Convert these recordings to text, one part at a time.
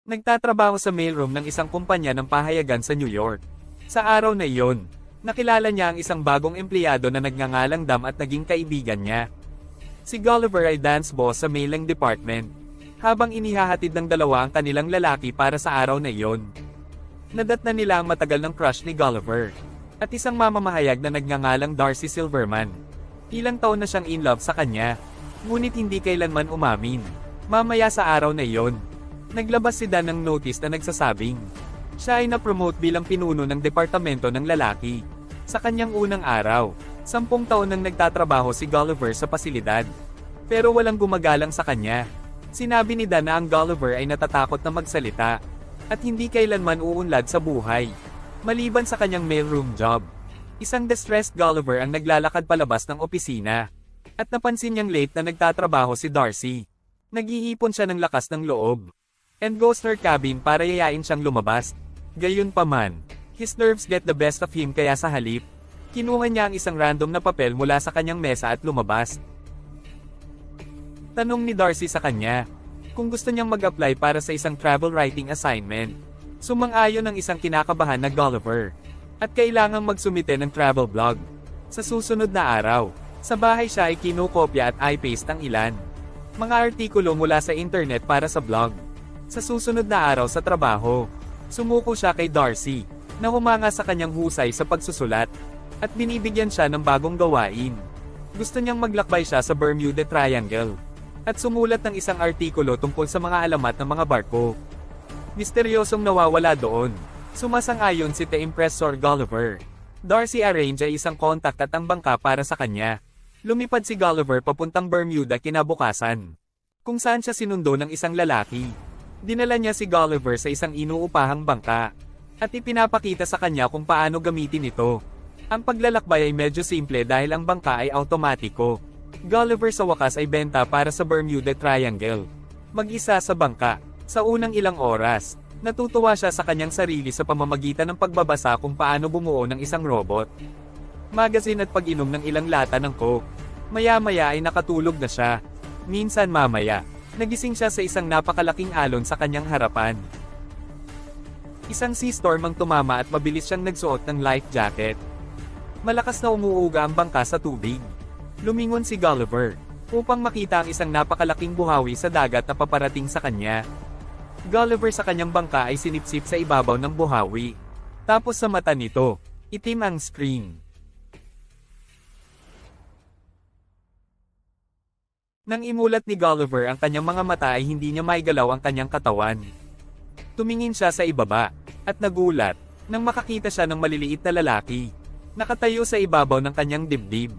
Nagtatrabaho sa mailroom ng isang kumpanya ng pahayagan sa New York. Sa araw na iyon, nakilala niya ang isang bagong empleyado na nagngangalang Dam at naging kaibigan niya. Si Gulliver ay dance boss sa mailing department, habang inihahatid ng dalawa ang kanilang lalaki para sa araw na iyon. Nadatnan nila ang matagal ng crush ni Gulliver, at isang mamamahayag na nagngangalang Darcy Silverman. Ilang taon na siyang in love sa kanya, ngunit hindi kailanman umamin. Mamaya sa araw na iyon, naglabas si Dan ng notice na nagsasabing siya ay na-promote bilang pinuno ng departamento ng lalaki. Sa kanyang unang araw, 10 taon nang nagtatrabaho si Gulliver sa pasilidad. Pero walang gumagalang sa kanya. Sinabi ni Dan na ang Gulliver ay natatakot na magsalita, at hindi kailanman uunlad sa buhay, maliban sa kanyang mailroom job. Isang distressed Gulliver ang naglalakad palabas ng opisina, at napansin niyang late na nagtatrabaho si Darcy. Nag-iipon siya ng lakas ng loob, and goes to her cabin para yayain siyang lumabas. Gayunpaman, his nerves get the best of him kaya sa halip, kinuha niya ang isang random na papel mula sa kanyang mesa at lumabas. Tanong ni Darcy sa kanya kung gusto niyang mag-apply para sa isang travel writing assignment. Sumang-ayon ang isang kinakabahan na Gulliver, at kailangang magsumite ng travel blog. Sa susunod na araw, sa bahay siya ay kinukopya at i-paste ang ilan mga artikulo mula sa internet para sa blog. Sa susunod na araw sa trabaho, sumuko siya kay Darcy, na humanga sa kanyang husay sa pagsusulat, at binibigyan siya ng bagong gawain. Gusto niyang maglakbay siya sa Bermuda Triangle, at sumulat ng isang artikulo tungkol sa mga alamat ng mga barko. Misteryosong nawawala doon. Sumasang-ayon si The Impressor Gulliver. Darcy arrange ay isang contact at ang bangka para sa kanya. Lumipad si Gulliver papuntang Bermuda kinabukasan, kung saan siya sinundo ng isang lalaki. Dinala niya si Gulliver sa isang inuupahang bangka, at ipinapakita sa kanya kung paano gamitin ito. Ang paglalakbay ay medyo simple dahil ang bangka ay automatiko. Gulliver sa wakas ay benta para sa Bermuda Triangle. Mag-isa sa bangka. Sa unang ilang oras, natutuwa siya sa kanyang sarili sa pamamagitan ng pagbabasa kung paano bumuo ng isang robot, magazine at pag-inom ng ilang lata ng Coke. Maya-maya ay nakatulog na siya. Minsan mamaya, nagising siya sa isang napakalaking alon sa kanyang harapan. Isang sea storm ang tumama at mabilis siyang nagsuot ng life jacket. Malakas na umuuga ang bangka sa tubig. Lumingon si Gulliver, upang makita ang isang napakalaking buhawi sa dagat na paparating sa kanya. Gulliver sa kanyang bangka ay sinipsip sa ibabaw ng buhawi. Tapos sa mata nito, itim ang screen. Nang imulat ni Gulliver ang kanyang mga mata ay hindi niya maigalaw ang kanyang katawan. Tumingin siya sa ibaba, at nagulat, nang makakita siya ng maliliit na lalaki. Nakatayo sa ibabaw ng kanyang dibdib.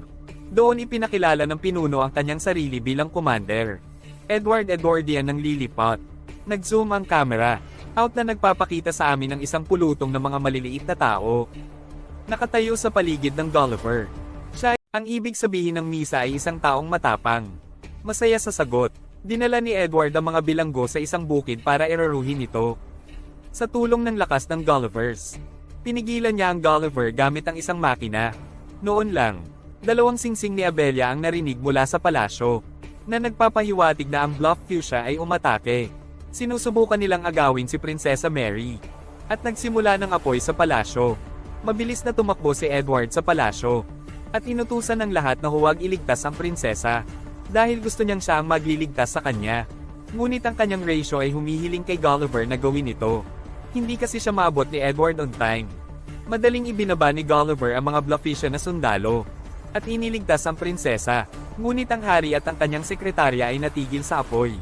Doon ipinakilala ng pinuno ang kanyang sarili bilang commander. Edward Edwardian ng Lilliput. Nag-zoom ang camera, out na nagpapakita sa amin ng isang pulutong ng mga maliliit na tao. Nakatayo sa paligid ng Gulliver. Ang ibig sabihin ng misa ay isang taong matapang. Masaya sa sagot, dinala ni Edward ang mga bilanggo sa isang bukid para iraruhin ito. Sa tulong ng lakas ng Gullivers, pinigilan niya ang Gulliver gamit ang isang makina. Noon lang, 2 singsing ni Abelia ang narinig mula sa palasyo, na nagpapahiwatig na ang Bluff Fuchsia ay umatake. Sinusubukan nilang agawin si Prinsesa Mary, at nagsimula ng apoy sa palasyo. Mabilis na tumakbo si Edward sa palasyo, at inutusan ng lahat na huwag iligtas ang prinsesa, dahil gusto niyang siya ang magliligtas sa kanya. Ngunit ang kanyang ratio ay humihiling kay Gulliver na gawin ito. Hindi kasi siya maabot ni Edward on time. Madaling ibinaba ni Gulliver ang mga Bluffisha na sundalo, at iniligtas ang prinsesa. Ngunit ang hari at ang kanyang sekretarya ay natigil sa apoy.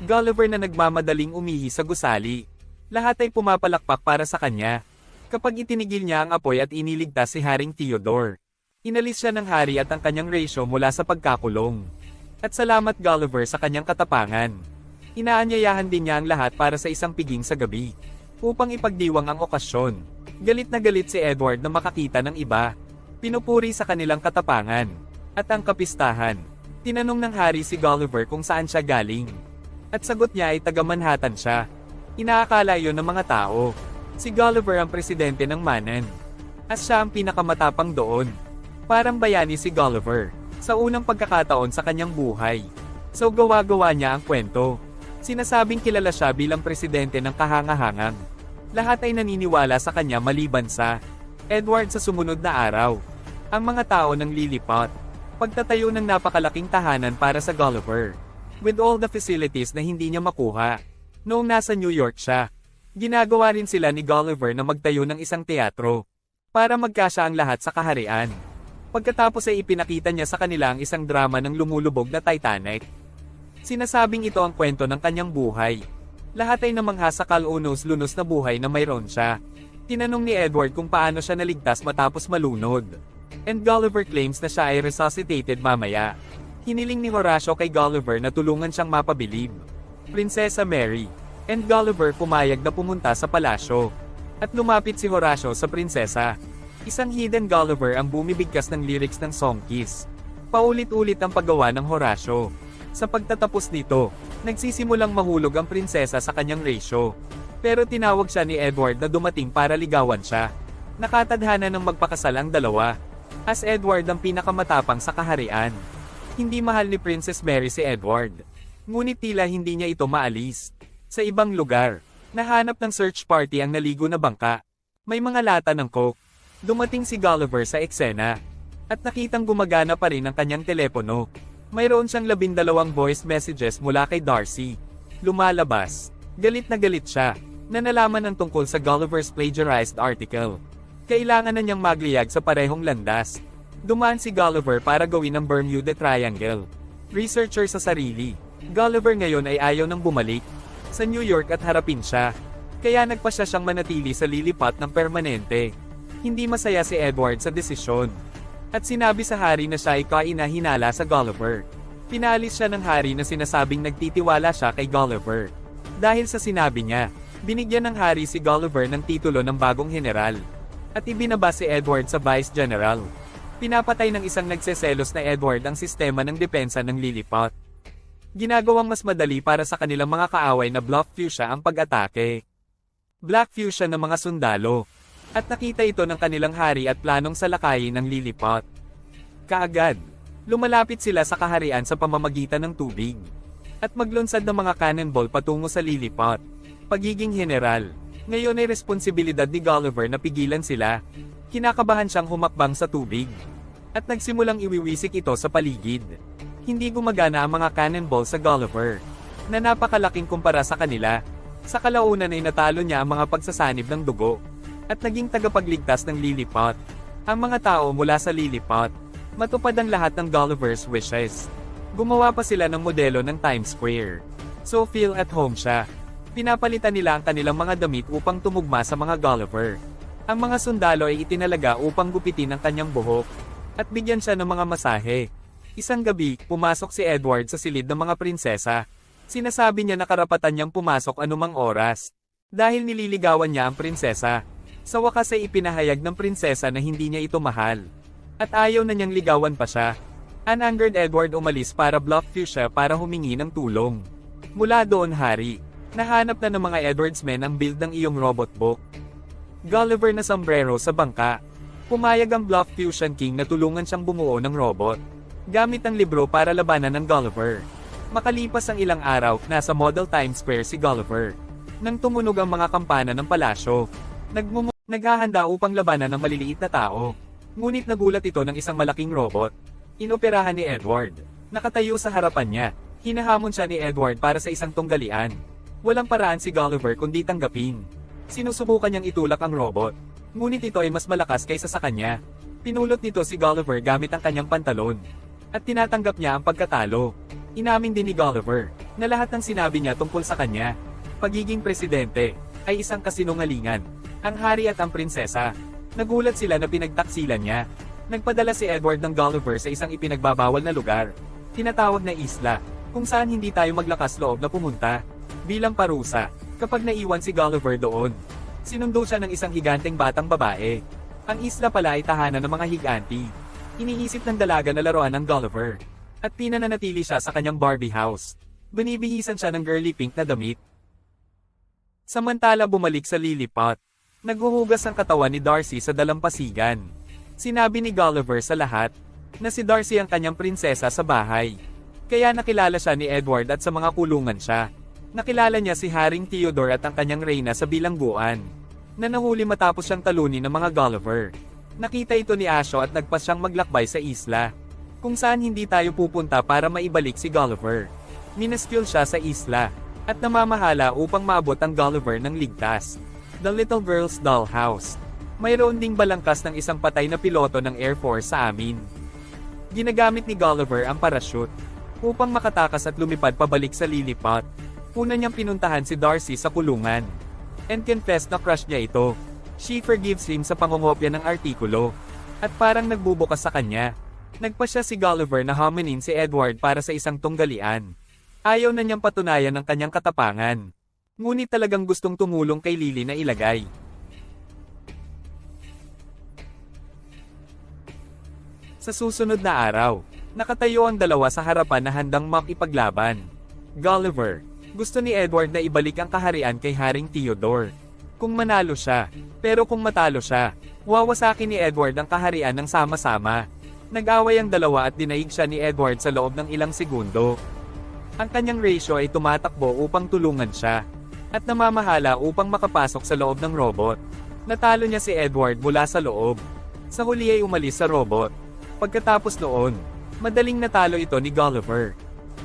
Gulliver na nagmamadaling umihi sa gusali. Lahat ay pumapalakpak para sa kanya. Kapag itinigil niya ang apoy at iniligtas si Haring Theodore, inalis siya ng hari at ang kanyang ratio mula sa pagkakulong. At salamat Gulliver sa kanyang katapangan. Inaanyayahan din niya ang lahat para sa isang piging sa gabi, upang ipagdiwang ang okasyon. Galit na galit si Edward na makakita ng iba. Pinupuri sa kanilang katapangan, at ang kapistahan. Tinanong ng hari si Gulliver kung saan siya galing. At sagot niya ay taga Manhattan siya. Inaakala yon ng mga tao. Si Gulliver ang presidente ng Manan, at siya ang pinakamatapang doon. Parang bayani si Gulliver sa unang pagkakataon sa kanyang buhay. So gawa-gawa niya ang kwento. Sinasabing kilala siya bilang presidente ng kahangahangang. Lahat ay naniniwala sa kanya maliban sa Edward sa sumunod na araw. Ang mga tao nang lilipat. Pagtatayo ng napakalaking tahanan para sa Gulliver. With all the facilities na hindi niya makuha. Noong nasa New York siya, ginagawa rin sila ni Gulliver na magtayo ng isang teatro. Para magkasya ang lahat sa kaharian. Pagkatapos ay ipinakita niya sa kanila ang isang drama ng lumulubog na Titanic. Sinasabing ito ang kwento ng kanyang buhay. Lahat ay namangha sa kalunos-lunos na buhay na mayroon siya. Tinanong ni Edward kung paano siya naligtas matapos malunod. And Gulliver claims na siya ay resuscitated mamaya. Hiniling ni Horatio kay Gulliver na tulungan siyang mapabilib. Prinsesa Mary. And Gulliver pumayag na pumunta sa palasyo. At lumapit si Horatio sa prinsesa. Isang hidden Gulliver ang bumibigkas ng lyrics ng songkiss. Paulit-ulit ang paggawa ng Horatio. Sa pagtatapos nito, nagsisimulang mahulog ang prinsesa sa kanyang ratio. Pero tinawag siya ni Edward na dumating para ligawan siya. Nakatadhana ng magpakasal ang dalawa. As Edward ang pinakamatapang sa kaharian. Hindi mahal ni Princess Mary si Edward. Ngunit tila hindi niya ito maalis. Sa ibang lugar, nahanap ng search party ang naligo na bangka. May mga lata ng coke. Dumating si Gulliver sa eksena. At nakitang gumagana pa rin ang kanyang telepono. Mayroon siyang 12 voice messages mula kay Darcy. Lumalabas. Galit na galit siya, na nalaman ang tungkol sa Gulliver's plagiarized article. Kailangan na niyang magliyag sa parehong landas. Dumaan si Gulliver para gawin ang Bermuda Triangle. Researcher sa sarili. Gulliver ngayon ay ayaw nang bumalik sa New York at harapin siya. Kaya nagpasya siyang manatili sa lilipat ng permanente. Hindi masaya si Edward sa desisyon. At sinabi sa hari na siya ay kainahinala sa Gulliver. Pinalis siya ng hari na sinasabing nagtitiwala siya kay Gulliver. Dahil sa sinabi niya, binigyan ng hari si Gulliver ng titulo ng bagong general. At ibinaba si Edward sa vice general. Pinapatay ng isang nagseselos na Edward ang sistema ng depensa ng lilipat. Ginagawang mas madali para sa kanilang mga kaaway na Black Fuchsia ang pag-atake. Black Fuchsia ng mga sundalo. At nakita ito ng kanilang hari at planong salakayin ng lilipat. Kaagad, lumalapit sila sa kaharian sa pamamagitan ng tubig. At maglunsad ng mga cannonball patungo sa lilipat. Pagiging general, ngayon ay responsibilidad ni Gulliver na pigilan sila. Kinakabahan siyang humakbang sa tubig. At nagsimulang iwiwisik ito sa paligid. Hindi gumagana ang mga cannonball sa Gulliver, na napakalaking kumpara sa kanila. Sa kalaunan ay natalo niya ang mga pagsasanib ng dugo. At naging tagapagligtas ng lilipat. Ang mga tao mula sa lilipat, matupad ang lahat ng Gulliver's wishes. Gumawa pa sila ng modelo ng Times Square. So feel at home siya. Pinapalitan nila ang kanilang mga damit upang tumugma sa mga Gulliver. Ang mga sundalo ay itinalaga upang gupitin ang kanyang buhok. At bigyan siya ng mga masahe. Isang gabi, pumasok si Edward sa silid ng mga prinsesa. Sinasabi niya na karapatan niyang pumasok anumang oras. Dahil nililigawan niya ang prinsesa. Sa wakas ay ipinahayag ng prinsesa na hindi niya ito mahal. At ayaw na niyang ligawan pa siya. Unangered Edward umalis para Black Fuchsia para humingi ng tulong. Mula doon hari, nahanap na ng mga Edward's men ang build ng iyong robot book. Gulliver na sombrero sa bangka. Pumayag ang Black Fuchsian King na tulungan siyang bumuo ng robot. Gamit ang libro para labanan ng Gulliver. Makalipas ang ilang araw, nasa Model Times Square si Gulliver. Nang tumunog ang mga kampana ng palasyo, naghahanda upang labanan ng maliliit na tao. Ngunit nagulat ito ng isang malaking robot. Inoperahan ni Edward. Nakatayo sa harapan niya. Hinahamon siya ni Edward para sa isang tunggalian. Walang paraan si Gulliver kundi tanggapin. Sinusubukan niyang itulak ang robot. Ngunit ito ay mas malakas kaysa sa kanya. Pinulot nito si Gulliver gamit ang kanyang pantalon. At tinatanggap niya ang pagkatalo. Inamin din ni Gulliver na lahat ng sinabi niya tungkol sa kanya, pagiging presidente, ay isang kasinungalingan. Ang hari at ang prinsesa, nagulat sila na pinagtaksilan niya. Nagpadala si Edward ng Gulliver sa isang ipinagbabawal na lugar, tinatawag na isla, kung saan hindi tayo maglakas loob na pumunta. Bilang parusa, kapag naiwan si Gulliver doon, sinundo siya ng isang higanteng batang babae. Ang isla pala ay tahanan ng mga higanti. Iniisip ng dalaga na laruan ng Gulliver. At pinananatili siya sa kanyang Barbie house. Binibihisan siya ng girly pink na damit. Samantala bumalik sa lilipat. Naghuhugas ang katawan ni Darcy sa dalampasigan. Sinabi ni Gulliver sa lahat, na si Darcy ang kanyang prinsesa sa bahay. Kaya nakilala siya ni Edward at sa mga kulungan siya. Nakilala niya si Haring Theodore at ang kanyang reyna sa bilangguan, na nahuli matapos siyang talunin ng mga Gulliver. Nakita ito ni Asho at nagpas siyang maglakbay sa isla, kung saan hindi tayo pupunta para maibalik si Gulliver. Minaskil siya sa isla, at namamahala upang maabot ang Gulliver ng ligtas. The Little Girl's Dollhouse. Mayroon ding balangkas ng isang patay na piloto ng Air Force sa amin. Ginagamit ni Gulliver ang parachute upang makatakas at lumipad pabalik sa lilipad. Una niyang pinuntahan si Darcy sa kulungan, and confessed na crush niya ito. She forgives him sa pangungopya ng artikulo, at parang nagbubukas sa kanya. Nagpasya si Gulliver na haminin si Edward para sa isang tunggalian. Ayaw na niyang patunayan ang kanyang katapangan, ngunit talagang gustong tumulong kay Lily na ilagay. Sa susunod na araw, nakatayo ang dalawa sa harapan na handang makipaglaban. Gulliver, gusto ni Edward na ibalik ang kaharian kay Haring Theodore, kung manalo siya. Pero kung matalo siya, wawasakin ni Edward ang kaharian ng sama-sama. Nag-away ang dalawa at dinaig siya ni Edward sa loob ng ilang segundo. Ang kanyang ratio ay tumatakbo upang tulungan siya, at namamahala upang makapasok sa loob ng robot. Natalo niya si Edward mula sa loob. Sa huli ay umalis sa robot. Pagkatapos noon, madaling natalo ito ni Gulliver,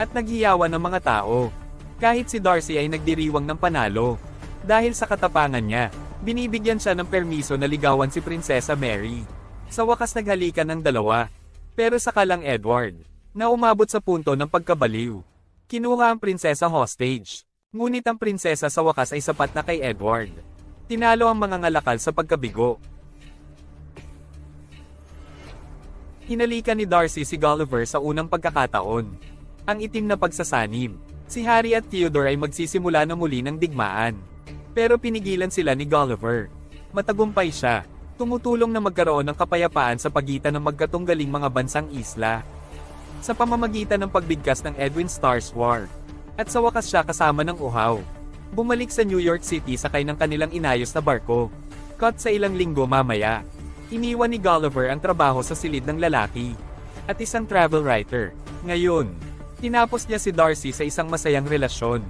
at naghiyawan ng mga tao. Kahit si Darcy ay nagdiriwang ng panalo. Dahil sa katapangan niya, binibigyan siya ng permiso na ligawan si Prinsesa Mary. Sa wakas naghalikan ng dalawa. Pero sakalang Edward, na umabot sa punto ng pagkabaliw. Kinuha ang prinsesa hostage. Ngunit ang prinsesa sa wakas ay sapat na kay Edward. Tinalo ang mga ngalakal sa pagkabigo. Hinalikan ni Darcy si Gulliver sa unang pagkakataon. Ang itim na pagsasanib. Si Harry at Theodore ay magsisimula na muli ng digmaan. Pero pinigilan sila ni Gulliver. Matagumpay siya, tumutulong na magkaroon ng kapayapaan sa pagitan ng magkatunggaling mga bansang isla. Sa pamamagitan ng pagbigkas ng Edwin Starr's War. At sa wakas siya kasama ng uhaw. Bumalik sa New York City sakay ng kanilang inayos na barko. Cut sa ilang linggo mamaya. Iniwan ni Gulliver ang trabaho sa silid ng lalaki, at isang travel writer. Ngayon, tinapos niya si Darcy sa isang masayang relasyon.